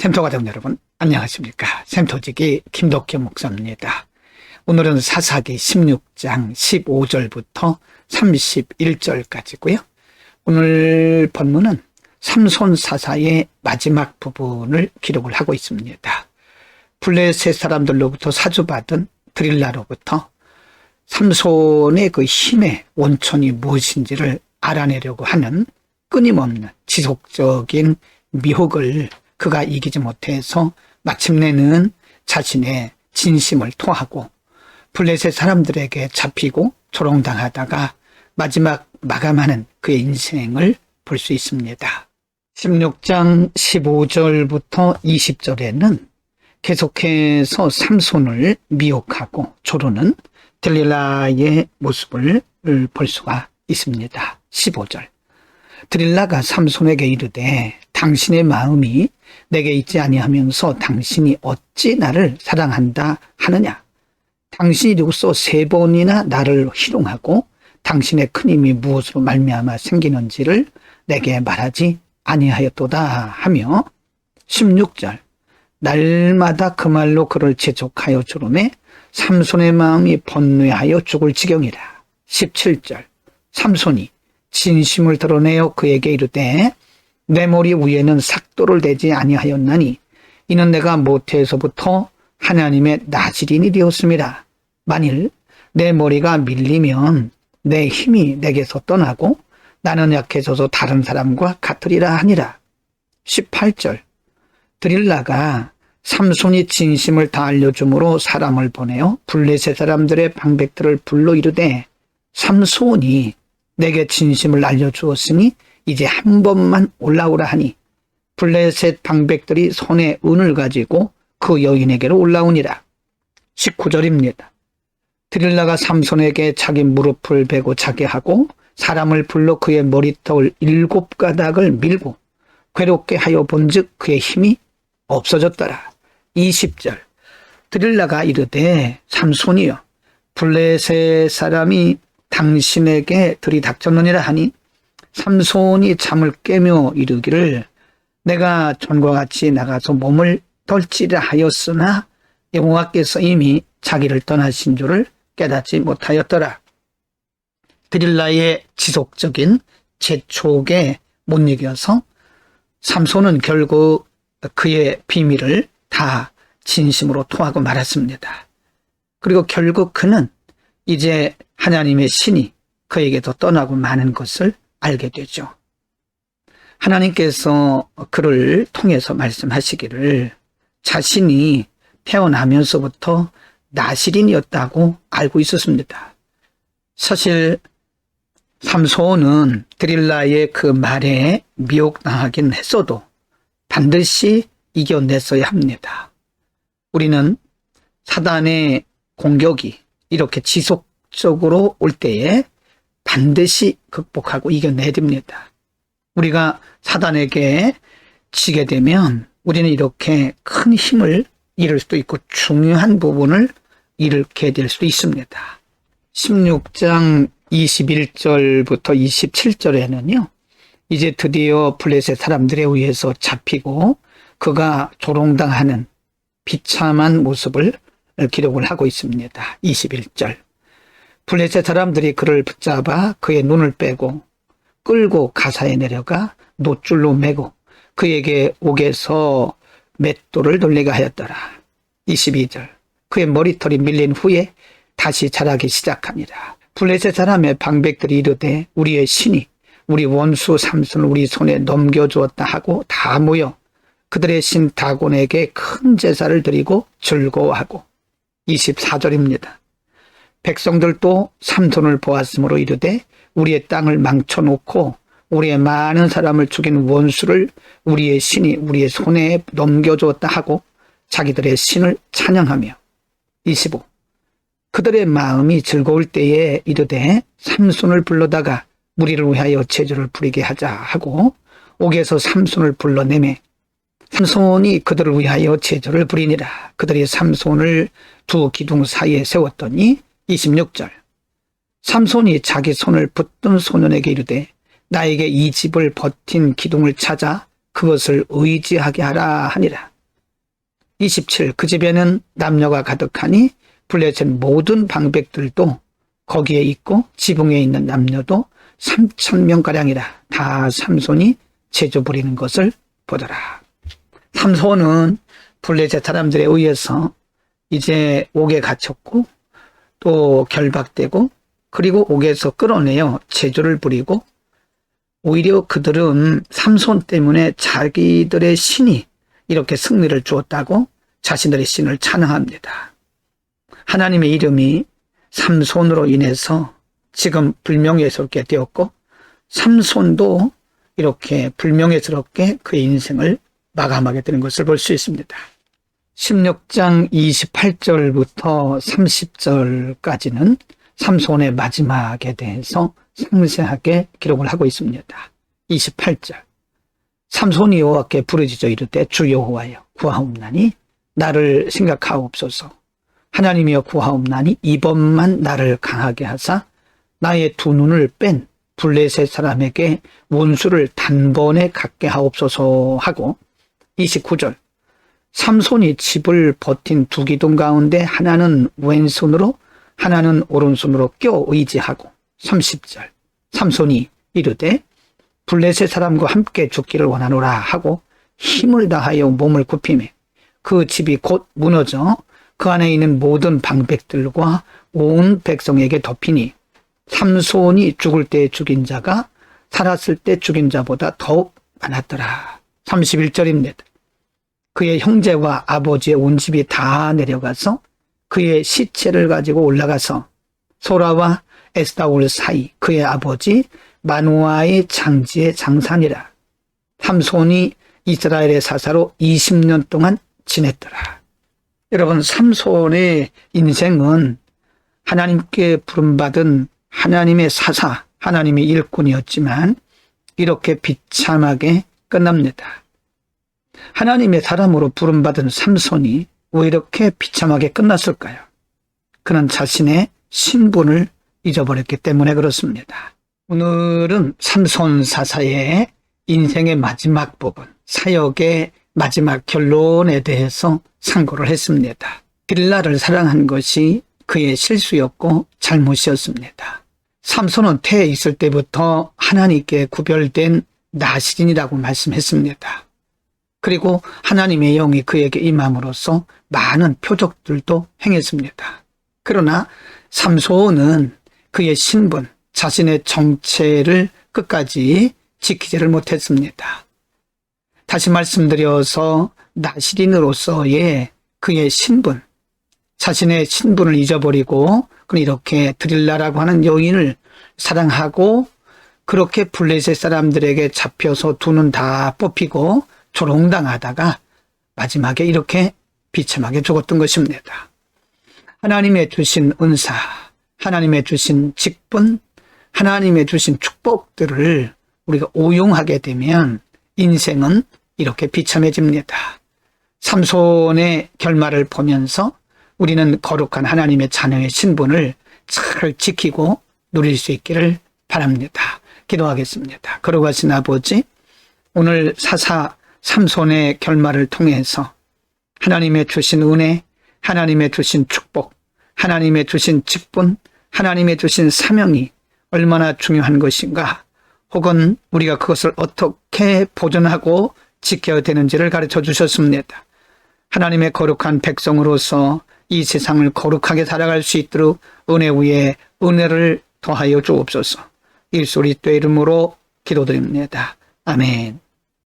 샘토 가족 여러분 안녕하십니까. 샘토지기 김덕규 목사입니다. 오늘은 사사기 16장 15절부터 31절까지고요. 오늘 본문은 삼손 사사의 마지막 부분을 기록을 하고 있습니다. 블레셋 사람들로부터 사주받은 드릴라로부터 삼손의 그 힘의 원천이 무엇인지를 알아내려고 하는 끊임없는 지속적인 미혹을 그가 이기지 못해서 마침내는 자신의 진심을 토하고 블레셋 사람들에게 잡히고 조롱당하다가 마지막 마감하는 그의 인생을 볼 수 있습니다. 16장 15절부터 20절에는 계속해서 삼손을 미혹하고 조르는 들릴라의 모습을 볼 수가 있습니다. 15절 드릴라가 삼손에게 이르되 당신의 마음이 내게 있지 아니하면서 당신이 어찌 나를 사랑한다 하느냐. 당신이 이로써 3번이나 나를 희롱하고 당신의 큰 힘이 무엇으로 말미암아 생기는지를 내게 말하지 아니하였도다 하며 16절 날마다 그 말로 그를 재촉하여 조르매 삼손의 마음이 번뇌하여 죽을 지경이라. 17절 삼손이 진심을 드러내어 그에게 이르되 내 머리 위에는 삭도를 대지 아니하였나니 이는 내가 모태에서부터 하나님의 나지린이 되었습니다. 만일 내 머리가 밀리면 내 힘이 내게서 떠나고 나는 약해져서 다른 사람과 같으리라 하니라. 18절 드릴라가 삼손이 진심을 다 알려줌으로 사람을 보내어 블레셋 사람들의 방백들을 불러 이르되 삼손이 내게 진심을 알려주었으니 이제 한 번만 올라오라 하니 블레셋 방백들이 손에 은을 가지고 그 여인에게로 올라오니라. 19절입니다. 드릴라가 삼손에게 자기 무릎을 베고 자게 하고 사람을 불러 그의 머리털 7가닥을 밀고 괴롭게 하여 본즉 그의 힘이 없어졌더라. 20절 드릴라가 이르되 삼손이여 블레셋 사람이 당신에게 들이닥쳤느니라 하니 삼손이 잠을 깨며 이르기를 내가 전과 같이 나가서 몸을 덜지라 하였으나 여호와께서 이미 자기를 떠나신 줄을 깨닫지 못하였더라. 드릴라의 지속적인 재촉에 못 이겨서 삼손은 결국 그의 비밀을 다 진심으로 토하고 말았습니다. 그리고 결국 그는 이제 하나님의 신이 그에게도 떠나고 마는 것을 알게 되죠. 하나님께서 그를 통해서 말씀하시기를 자신이 태어나면서부터 나시린이었다고 알고 있었습니다. 사실 삼손은 드릴라의 그 말에 미혹당하긴 했어도 반드시 이겨냈어야 합니다. 우리는 사단의 공격이 이렇게 지속적으로 올 때에 반드시 극복하고 이겨내야 됩니다. 우리가 사단에게 지게 되면 우리는 이렇게 큰 힘을 잃을 수도 있고 중요한 부분을 잃게 될 수도 있습니다. 16장 21절부터 27절에는요. 이제 드디어 블레셋 사람들에 의해서 잡히고 그가 조롱당하는 비참한 모습을 기록을 하고 있습니다. 21절 블레셋 사람들이 그를 붙잡아 그의 눈을 빼고 끌고 가사에 내려가 놋줄로 매고 그에게 옥에서 맷돌을 돌리게 하였더라. 22절 그의 머리털이 밀린 후에 다시 자라기 시작합니다. 블레셋 사람의 방백들이 이르되 우리의 신이 우리 원수 삼손을 우리 손에 넘겨주었다 하고 다 모여 그들의 신 다곤에게 큰 제사를 드리고 즐거워하고 24절입니다. 백성들도 삼손을 보았으므로 이르되 우리의 땅을 망쳐놓고 우리의 많은 사람을 죽인 원수를 우리의 신이 우리의 손에 넘겨주었다 하고 자기들의 신을 찬양하며 25 그들의 마음이 즐거울 때에 이르되 삼손을 불러다가 우리를 위하여 제주를 부리게 하자 하고 옥에서 삼손을 불러내매 삼손이 그들을 위하여 제주를 부리니라. 그들이 삼손을 두 기둥 사이에 세웠더니 26절 삼손이 자기 손을 붙든 소년에게 이르되 나에게 이 집을 버틴 기둥을 찾아 그것을 의지하게 하라 하니라. 27. 그 집에는 남녀가 가득하니 블레셋 모든 방백들도 거기에 있고 지붕에 있는 남녀도 3,000명가량이라. 다 삼손이 제조 부리는 것을 보더라. 삼손은 블레셋 사람들에 의해서 이제 옥에 갇혔고 또 결박되고 그리고 옥에서 끌어내어 제조를 부리고 오히려 그들은 삼손 때문에 자기들의 신이 이렇게 승리를 주었다고 자신들의 신을 찬양합니다. 하나님의 이름이 삼손으로 인해서 지금 불명예스럽게 되었고 삼손도 이렇게 불명예스럽게 그의 인생을 마감하게 되는 것을 볼 수 있습니다. 16장 28절부터 30절까지는 삼손의 마지막에 대해서 상세하게 기록을 하고 있습니다. 28절. 삼손이 여호와께 부르짖어 이르되 주 여호와여 구하옵나니 나를 생각하옵소서. 하나님이여 구하옵나니 이번만 나를 강하게 하사 나의 두 눈을 뺀 블레셋 사람에게 원수를 단번에 갖게 하옵소서 하고 29절. 삼손이 집을 버틴 두 기둥 가운데 하나는 왼손으로 하나는 오른손으로 껴 의지하고 30절. 삼손이 이르되 블레셋 사람과 함께 죽기를 원하노라 하고 힘을 다하여 몸을 굽히매 그 집이 곧 무너져 그 안에 있는 모든 방백들과 온 백성에게 덮이니 삼손이 죽을 때 죽인 자가 살았을 때 죽인 자보다 더욱 많았더라. 31절입니다. 그의 형제와 아버지의 온 집이 다 내려가서 그의 시체를 가지고 올라가서 소라와 에스다올 사이 그의 아버지 마누아의 장지에 장사니라. 삼손이 이스라엘의 사사로 20년 동안 지냈더라. 여러분, 삼손의 인생은 하나님께 부름받은 하나님의 사사, 하나님의 일꾼이었지만 이렇게 비참하게 끝납니다. 하나님의 사람으로 부름받은 삼손이 왜 이렇게 비참하게 끝났을까요? 그는 자신의 신분을 잊어버렸기 때문에 그렇습니다. 오늘은 삼손 사사의 인생의 마지막 부분, 사역의 마지막 결론에 대해서 상고를 했습니다. 빌라를 사랑한 것이 그의 실수였고 잘못이었습니다. 삼손은 태에 있을 때부터 하나님께 구별된 나시린이라고 말씀했습니다. 그리고 하나님의 영이 그에게 임함으로써 많은 표적들도 행했습니다. 그러나 삼손은 그의 신분, 자신의 정체를 끝까지 지키지를 못했습니다. 다시 말씀드려서 나시린으로서의 그의 신분, 자신의 신분을 잊어버리고 그는 이렇게 드릴라라고 하는 여인을 사랑하고 그렇게 블레셋 사람들에게 잡혀서 두 눈 다 뽑히고 조롱당하다가 마지막에 이렇게 비참하게 죽었던 것입니다. 하나님의 주신 은사, 하나님의 주신 직분, 하나님의 주신 축복들을 우리가 오용하게 되면 인생은 이렇게 비참해집니다. 삼손의 결말을 보면서 우리는 거룩한 하나님의 자녀의 신분을 잘 지키고 누릴 수 있기를 바랍니다. 기도하겠습니다. 거룩하신 아버지, 오늘 사사 삼손의 결말을 통해서 하나님의 주신 은혜, 하나님의 주신 축복, 하나님의 주신 직분, 하나님의 주신 사명이 얼마나 중요한 것인가, 혹은 우리가 그것을 어떻게 보존하고 지켜야 되는지를 가르쳐 주셨습니다. 하나님의 거룩한 백성으로서 이 세상을 거룩하게 살아갈 수 있도록 은혜 위에 은혜를 더하여 주옵소서. 예수 그리스도의 이름으로 기도드립니다. 아멘.